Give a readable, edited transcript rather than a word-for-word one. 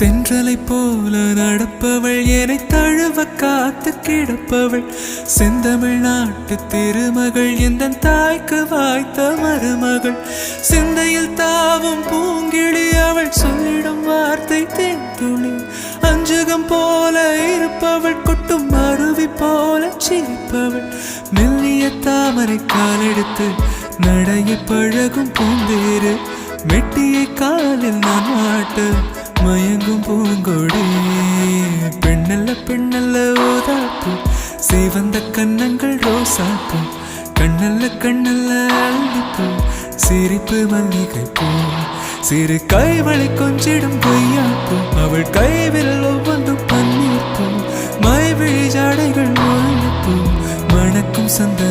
தென்றலை போல நடப்பவள் என்னை தழுவ காத்து கிடப்பவள் செந்தமிழ்நாட்டு திருமகள் எந்த தாய்க்கு வாய்த்த மருமகள் சிந்தையில் தாவும் பூங்கிழி அவள் சொல்லிடும் வார்த்தை தேன்துளி அஞ்சுகம் போல இருப்பவள் கொட்டும் அருவி போல சிரிப்பவள் மெல்லிய தாமரை காலெடுத்து நடைய பழகும் பூந்தேறு மெட்டியை காலில் நான் மாட்டு மயங்கும் பூங்கொடி பெண்ணல்ல பெண்ணல்ல ஓதாப்பு சிவந்த கன்னங்கள் ரோசாப்பு கண்ணல்ல கண்ணல்ல அள்ளிப்பூ சிரிப்பு மல்லிகை பூ சிறு கைவளை கொஞ்சிடும் பொய்யாப்பு அவள் கைவிரல் ஒவ்வொன்றும் பன்னீர் பூ மைவிழி ஜாடைகள் முள்ளிப்பூ மணக்கும் சந்த